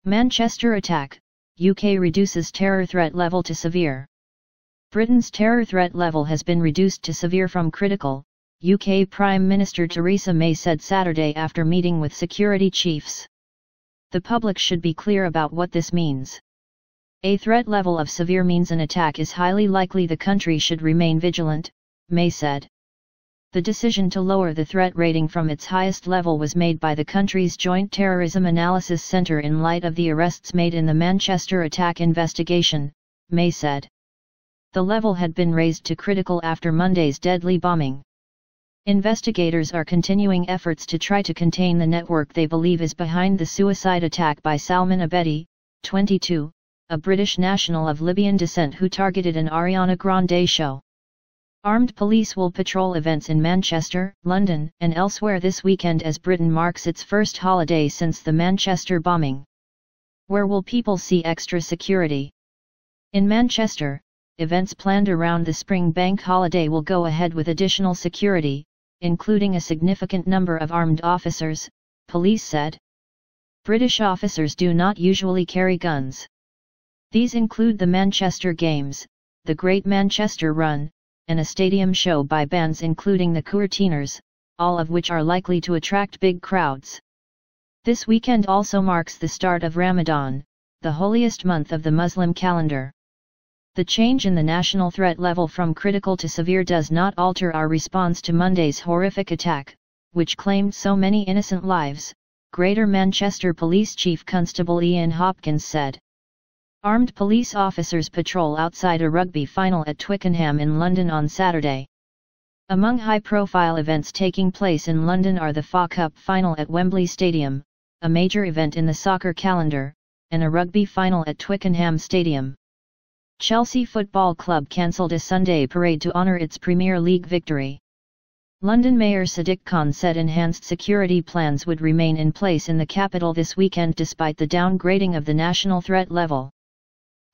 Manchester attack, UK reduces terror threat level to severe. Britain's terror threat level has been reduced to severe from critical, UK Prime Minister Theresa May said Saturday after meeting with security chiefs. The public should be clear about what this means. A threat level of severe means an attack is highly likely. The country should remain vigilant, May said. The decision to lower the threat rating from its highest level was made by the country's Joint Terrorism Analysis Centre in light of the arrests made in the Manchester attack investigation, May said. The level had been raised to critical after Monday's deadly bombing. Investigators are continuing efforts to try to contain the network they believe is behind the suicide attack by Salman Abedi, 22, a British national of Libyan descent who targeted an Ariana Grande show. Armed police will patrol events in Manchester, London, and elsewhere this weekend as Britain marks its first holiday since the Manchester bombing. Where will people see extra security? In Manchester, events planned around the spring bank holiday will go ahead with additional security, including a significant number of armed officers, police said. British officers do not usually carry guns. These include the Manchester Games, the Great Manchester Run, and a stadium show by bands including the Courteeners, all of which are likely to attract big crowds. This weekend also marks the start of Ramadan, the holiest month of the Muslim calendar. The change in the national threat level from critical to severe does not alter our response to Monday's horrific attack, which claimed so many innocent lives, Greater Manchester Police Chief Constable Ian Hopkins said. Armed police officers patrol outside a rugby final at Twickenham in London on Saturday. Among high-profile events taking place in London are the FA Cup final at Wembley Stadium, a major event in the soccer calendar, and a rugby final at Twickenham Stadium. Chelsea Football Club cancelled a Sunday parade to honour its Premier League victory. London Mayor Sadiq Khan said enhanced security plans would remain in place in the capital this weekend despite the downgrading of the national threat level.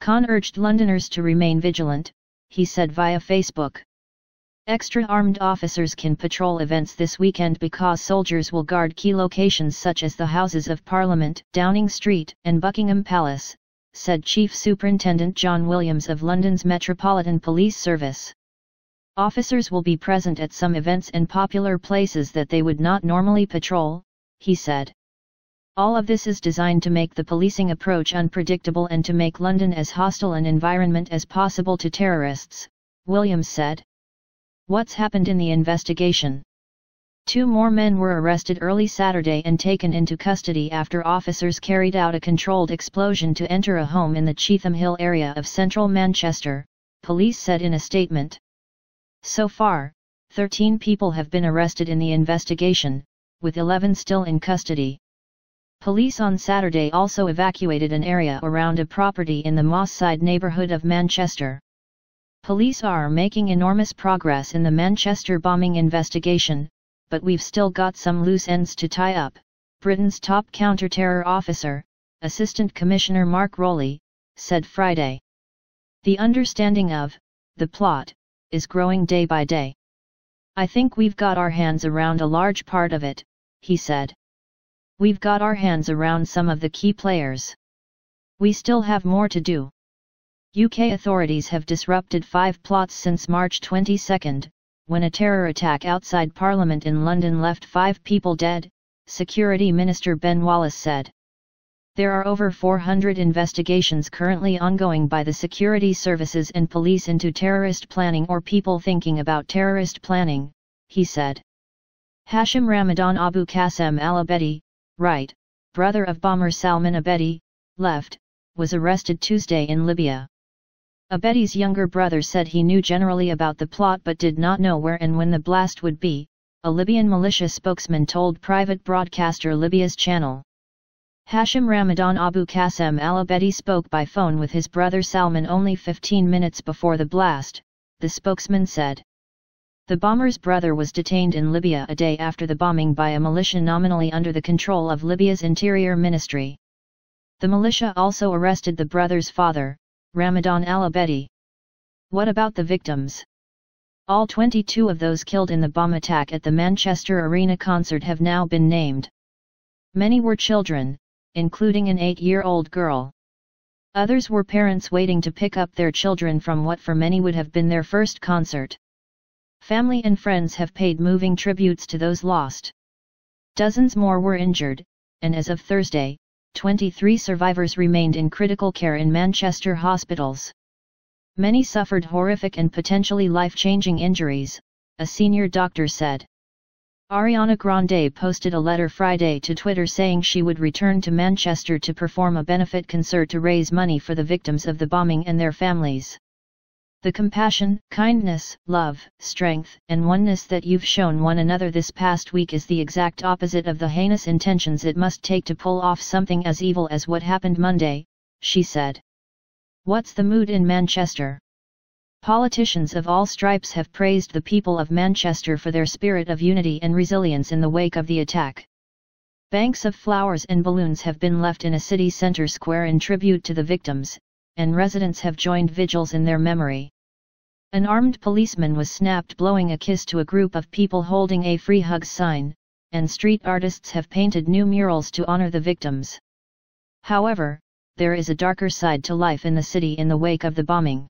Khan urged Londoners to remain vigilant, he said via Facebook. Extra armed officers can patrol events this weekend because soldiers will guard key locations such as the Houses of Parliament, Downing Street, and Buckingham Palace, said Chief Superintendent John Williams of London's Metropolitan Police Service. Officers will be present at some events and popular places that they would not normally patrol, he said. All of this is designed to make the policing approach unpredictable and to make London as hostile an environment as possible to terrorists, Williams said. What's happened in the investigation? 2 more men were arrested early Saturday and taken into custody after officers carried out a controlled explosion to enter a home in the Cheetham Hill area of central Manchester, police said in a statement. So far, 13 people have been arrested in the investigation, with 11 still in custody. Police on Saturday also evacuated an area around a property in the Moss Side neighbourhood of Manchester. Police are making enormous progress in the Manchester bombing investigation, but we've still got some loose ends to tie up, Britain's top counter-terror officer, Assistant Commissioner Mark Rowley, said Friday. The understanding of the plot is growing day by day. I think we've got our hands around a large part of it, he said. We've got our hands around some of the key players. We still have more to do. UK authorities have disrupted 5 plots since March 22, when a terror attack outside Parliament in London left 5 people dead, Security Minister Ben Wallace said. There are over 400 investigations currently ongoing by the security services and police into terrorist planning or people thinking about terrorist planning, he said. Hashim Ramadan Abu Qasim al-Abedi, right, brother of bomber Salman Abedi, left, was arrested Tuesday in Libya. Abedi's younger brother said he knew generally about the plot but did not know where and when the blast would be, a Libyan militia spokesman told private broadcaster Libya's channel. Hashim Ramadan Abu Qasim al-Abedi spoke by phone with his brother Salman only 15 minutes before the blast, the spokesman said. The bomber's brother was detained in Libya a day after the bombing by a militia nominally under the control of Libya's Interior Ministry. The militia also arrested the brother's father, Ramadan al-Abedi. What about the victims? All 22 of those killed in the bomb attack at the Manchester Arena concert have now been named. Many were children, including an 8-year-old girl. Others were parents waiting to pick up their children from what for many would have been their first concert. Family and friends have paid moving tributes to those lost. Dozens more were injured, and as of Thursday, 23 survivors remained in critical care in Manchester hospitals. Many suffered horrific and potentially life-changing injuries, a senior doctor said. Ariana Grande posted a letter Friday to Twitter saying she would return to Manchester to perform a benefit concert to raise money for the victims of the bombing and their families. The compassion, kindness, love, strength, and oneness that you've shown one another this past week is the exact opposite of the heinous intentions it must take to pull off something as evil as what happened Monday, she said. What's the mood in Manchester? Politicians of all stripes have praised the people of Manchester for their spirit of unity and resilience in the wake of the attack. Banks of flowers and balloons have been left in a city centre square in tribute to the victims, and residents have joined vigils in their memory. An armed policeman was snapped blowing a kiss to a group of people holding a "Free Hugs" sign, and street artists have painted new murals to honor the victims. However, there is a darker side to life in the city in the wake of the bombing.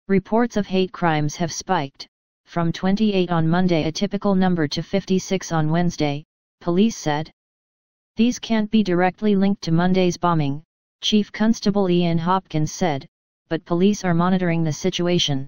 Reports of hate crimes have spiked, from 28 on Monday, a typical number, to 56 on Wednesday, police said. These can't be directly linked to Monday's bombing, Chief Constable Ian Hopkins said, but police are monitoring the situation.